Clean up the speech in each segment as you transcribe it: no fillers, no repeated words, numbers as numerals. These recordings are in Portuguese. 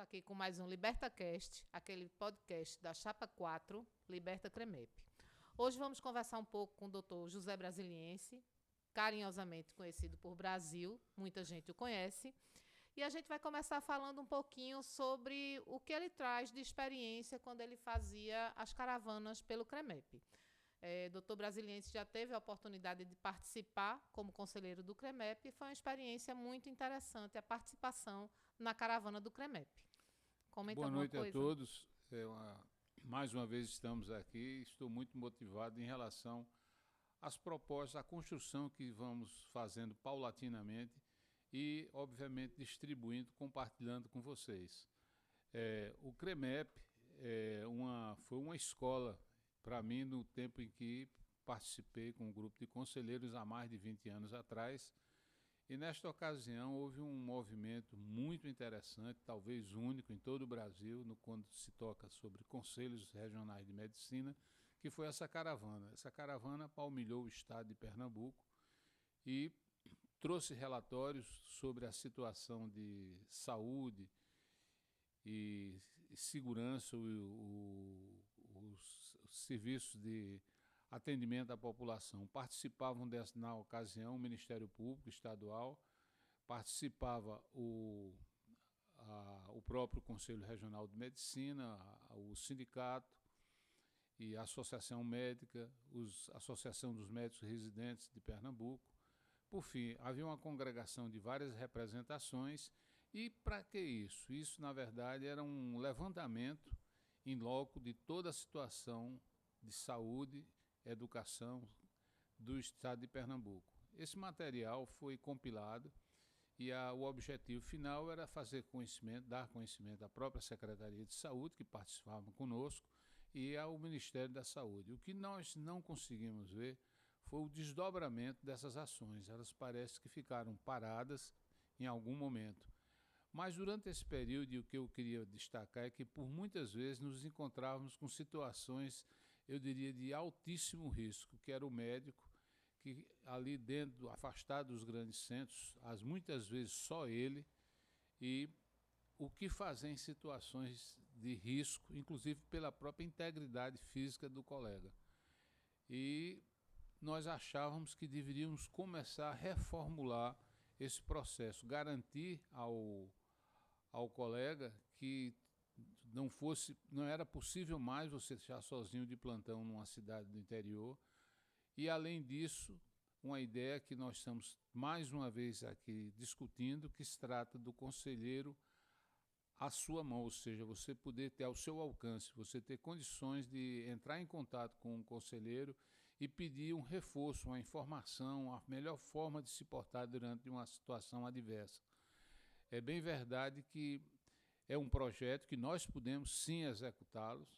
aqui com mais um LibertaCast, aquele podcast da Chapa 4, Liberta CREMEP. Hoje vamos conversar um pouco com o doutor José Brasiliense, carinhosamente conhecido por Brasil, muita gente o conhece, e a gente vai começar falando um pouquinho sobre o que ele traz de experiência quando ele fazia as caravanas pelo CREMEP. Doutor Brasiliense já teve a oportunidade de participar como conselheiro do CREMEP e foi uma experiência muito interessante a participação na caravana do CREMEP. Comenta Boa alguma noite a coisa? todos. Mais uma vez estamos aqui. Estou muito motivado em relação às propostas, à construção que vamos fazendo paulatinamente e, obviamente, distribuindo, compartilhando com vocês. O CREMEP foi uma escola para mim no tempo em que participei com um grupo de conselheiros há mais de 20 anos atrás. E nesta ocasião houve um movimento muito interessante, talvez único em todo o Brasil, quando se toca sobre conselhos regionais de medicina, que foi essa caravana. Essa caravana palmilhou o estado de Pernambuco e trouxe relatórios sobre a situação de saúde e segurança, os serviços de atendimento à população. Participavam na ocasião o Ministério Público Estadual, participava o próprio Conselho Regional de Medicina, o sindicato e a Associação Médica, a Associação dos Médicos Residentes de Pernambuco. Por fim, havia uma congregação de várias representações. E para que isso? Isso, na verdade, era um levantamento em loco de toda a situação de saúde, educação do estado de Pernambuco. Esse material foi compilado e o objetivo final era dar conhecimento à própria Secretaria de Saúde, que participava conosco, e ao Ministério da Saúde. O que nós não conseguimos ver foi o desdobramento dessas ações. Elas parece que ficaram paradas em algum momento. Mas durante esse período, o que eu queria destacar é que por muitas vezes nos encontrávamos com situações, eu diria, de altíssimo risco, que era o médico, que ali dentro, afastado dos grandes centros, muitas vezes só ele, e o que fazer em situações de risco, inclusive pela própria integridade física do colega. E nós achávamos que deveríamos começar a reformular esse processo, garantir ao colega que não era possível mais você deixar sozinho de plantão numa cidade do interior. E, além disso, uma ideia que nós estamos mais uma vez aqui discutindo, que se trata do conselheiro à sua mão, ou seja, você poder ter ao seu alcance, você ter condições de entrar em contato com um conselheiro e pedir um reforço, uma informação, a melhor forma de se portar durante uma situação adversa. É bem verdade que é um projeto que nós podemos sim executá-los,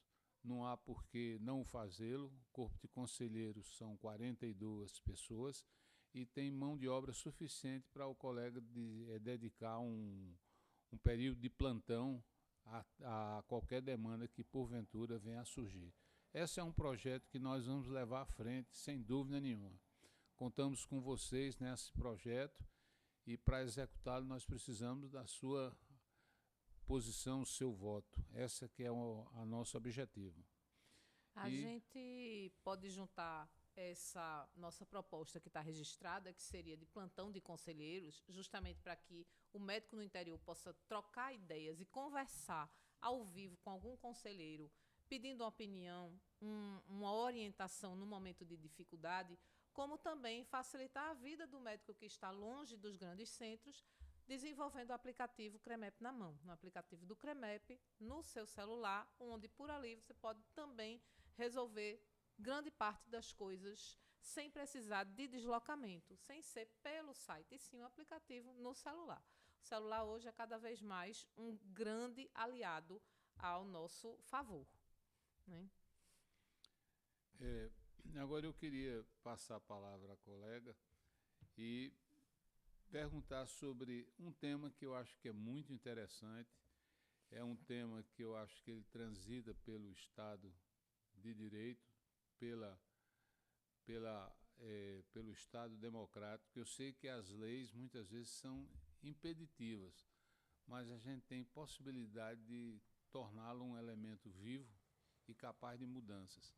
não há por que não fazê-lo. O corpo de conselheiros são 42 pessoas e tem mão de obra suficiente para o colega dedicar um período de plantão a qualquer demanda que porventura venha a surgir. Esse é um projeto que nós vamos levar à frente, sem dúvida nenhuma. Contamos com vocês nesse projeto e para executá-lo nós precisamos da sua posição, o seu voto. Essa que é o nosso objetivo. A gente pode juntar essa nossa proposta que está registrada, que seria de plantão de conselheiros, justamente para que o médico no interior possa trocar ideias e conversar ao vivo com algum conselheiro, pedindo uma opinião, uma orientação no momento de dificuldade, como também facilitar a vida do médico que está longe dos grandes centros, desenvolvendo o aplicativo CREMEP na mão, no aplicativo do CREMEP, no seu celular, onde por ali você pode também resolver grande parte das coisas sem precisar de deslocamento, sem ser pelo site, e sim o aplicativo no celular. O celular hoje é cada vez mais um grande aliado ao nosso favor, né? Agora eu queria passar a palavra à colega e perguntar sobre um tema que eu acho que é muito interessante. É um tema que eu acho que ele transita pelo Estado de Direito, pelo Estado democrático. Eu sei que as leis muitas vezes são impeditivas, mas a gente tem possibilidade de torná-lo um elemento vivo e capaz de mudanças.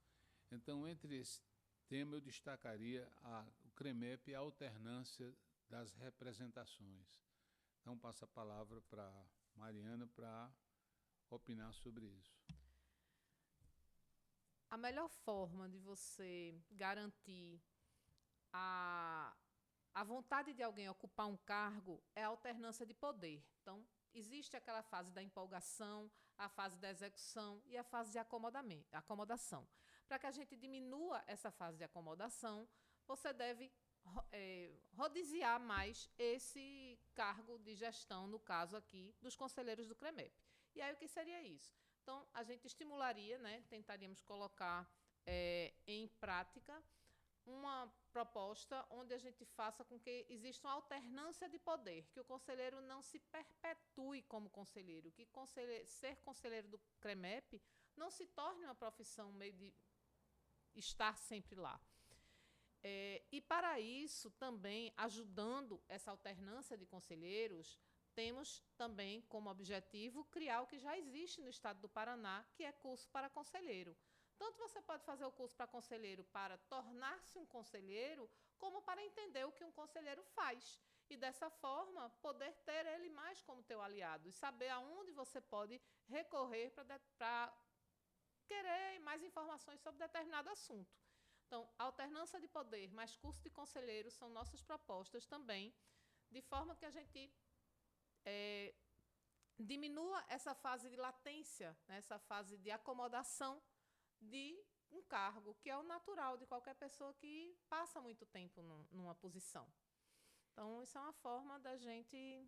Então, entre esse tema, eu destacaria o CREMEP e a alternância das representações. Então, passo a palavra para Mariana para opinar sobre isso. A melhor forma de você garantir a vontade de alguém ocupar um cargo é a alternância de poder. Então, existe aquela fase da empolgação, a fase da execução e a fase de acomodação. Para que a gente diminua essa fase de acomodação, você deve rodiziar mais esse cargo de gestão, no caso aqui, dos conselheiros do CREMEP. E aí, o que seria isso? Então, a gente estimularia, tentaríamos colocar em prática uma proposta onde a gente faça com que exista uma alternância de poder, que o conselheiro não se perpetue como conselheiro, que ser conselheiro do CREMEP não se torne uma profissão meio de estar sempre lá. E, para isso, também, ajudando essa alternância de conselheiros, temos também como objetivo criar o que já existe no estado do Paraná, que é curso para conselheiro. Tanto você pode fazer o curso para conselheiro para tornar-se um conselheiro, como para entender o que um conselheiro faz. E, dessa forma, poder ter ele mais como teu aliado e saber aonde você pode recorrer para querer mais informações sobre determinado assunto. Então, alternância de poder mais curso de conselheiro são nossas propostas também, de forma que a gente diminua essa fase de latência, essa fase de acomodação de um cargo, que é o natural de qualquer pessoa que passa muito tempo numa posição. Então, isso é uma forma da gente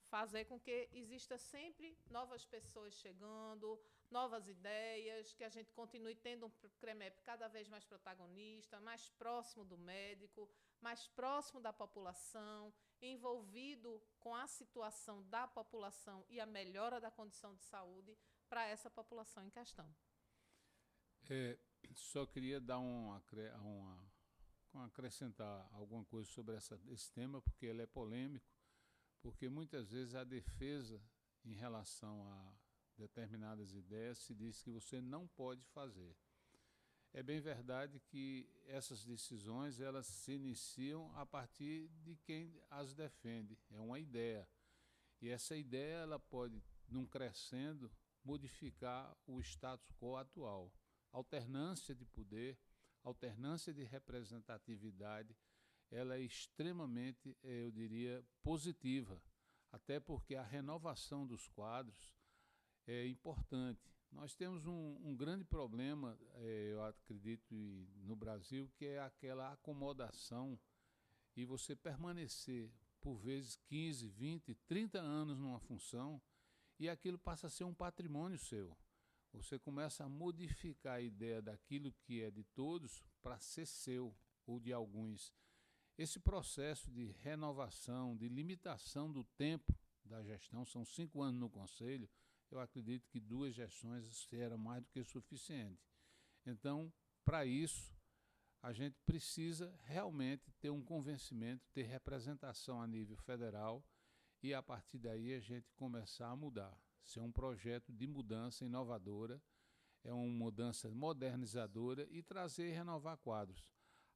fazer com que exista sempre novas pessoas chegando, novas ideias, que a gente continue tendo um CREMEP cada vez mais protagonista, mais próximo do médico, mais próximo da população, envolvido com a situação da população e a melhora da condição de saúde para essa população em questão. Só queria dar acrescentar alguma coisa sobre esse tema, porque ele é polêmico, porque muitas vezes a defesa em relação a determinadas ideias se diz que você não pode fazer. É bem verdade que essas decisões elas se iniciam a partir de quem as defende. É uma ideia. E essa ideia ela pode, num crescendo, modificar o status quo atual. Alternância de poder, alternância de representatividade, ela é extremamente, eu diria, positiva, até porque a renovação dos quadros é importante. Nós temos um grande problema, eu acredito, no Brasil, que é aquela acomodação e você permanecer, por vezes, 15, 20, 30 anos numa função e aquilo passa a ser um patrimônio seu. Você começa a modificar a ideia daquilo que é de todos para ser seu ou de alguns. Esse processo de renovação, de limitação do tempo da gestão, são 5 anos no Conselho, eu acredito que 2 gestões serão mais do que suficiente. Então, para isso, a gente precisa realmente ter um convencimento, ter representação a nível federal e, a partir daí, a gente começar a mudar. Ser um projeto de mudança inovadora, é uma mudança modernizadora e trazer e renovar quadros.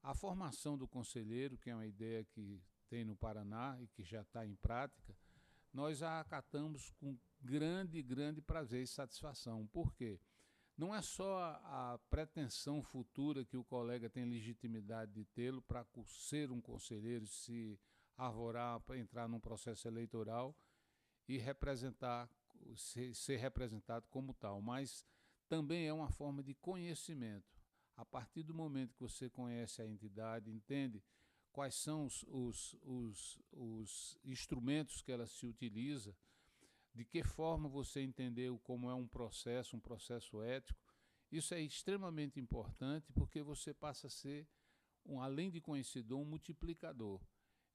A formação do conselheiro, que é uma ideia que tem no Paraná e que já está em prática, nós a acatamos com grande prazer e satisfação. Por quê? Não é só a pretensão futura que o colega tem legitimidade de tê-lo para ser um conselheiro, se arvorar para entrar num processo eleitoral e ser representado como tal, mas também é uma forma de conhecimento. A partir do momento que você conhece a entidade, entende quais são os instrumentos que ela se utiliza, de que forma você entendeu como é um processo ético, isso é extremamente importante porque você passa a ser, além de conhecedor, um multiplicador.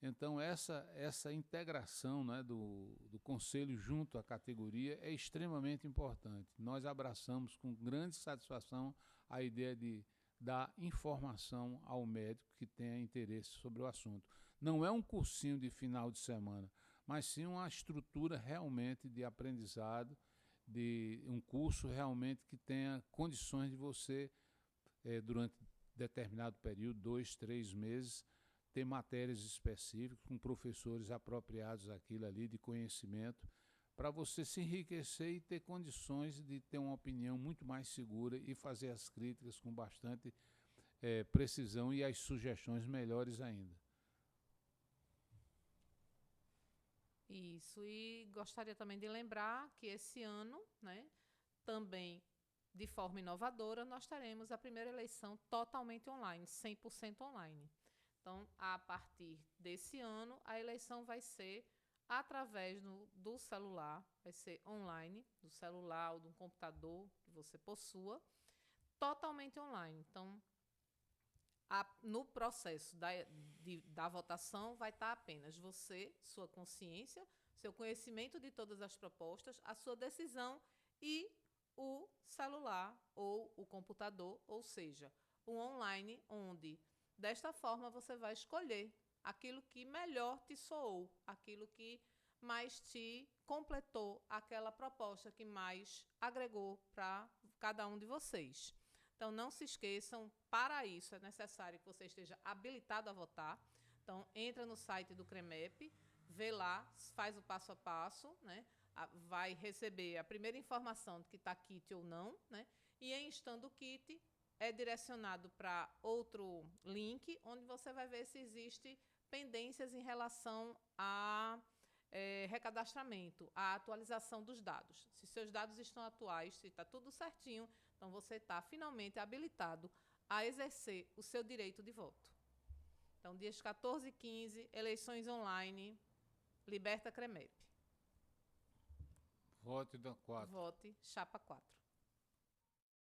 Então, essa integração, né, do Conselho junto à categoria é extremamente importante. Nós abraçamos com grande satisfação a ideia de dar informação ao médico que tenha interesse sobre o assunto. Não é um cursinho de final de semana, mas sim uma estrutura realmente de aprendizado, de um curso realmente que tenha condições de você, durante determinado período, 2, 3 meses, ter matérias específicas, com professores apropriados àquilo ali, de conhecimento, para você se enriquecer e ter condições de ter uma opinião muito mais segura e fazer as críticas com bastante precisão e as sugestões melhores ainda. Isso, e gostaria também de lembrar que esse ano, né, também de forma inovadora, nós teremos a primeira eleição totalmente online, 100% online. Então, a partir desse ano, a eleição vai ser através do celular, vai ser online, do celular ou do computador que você possua, totalmente online. Então, no processo da votação vai estar apenas você, sua consciência, seu conhecimento de todas as propostas, a sua decisão e o celular ou o computador, ou seja, o online, onde desta forma você vai escolher aquilo que melhor te soou, aquilo que mais te completou, aquela proposta que mais agregou para cada um de vocês. Então, não se esqueçam, para isso é necessário que você esteja habilitado a votar. Então, entra no site do CREMEP, vê lá, faz o passo a passo, né? Vai receber a primeira informação de que está kit ou não, né? E em estando o kit, é direcionado para outro link, onde você vai ver se existe pendências em relação a recadastramento, a atualização dos dados. Se seus dados estão atuais, se está tudo certinho, então você está finalmente habilitado a exercer o seu direito de voto. Então, dias 14 e 15, eleições online, Liberta CREMEP. Vote da 4. Vote Chapa 4.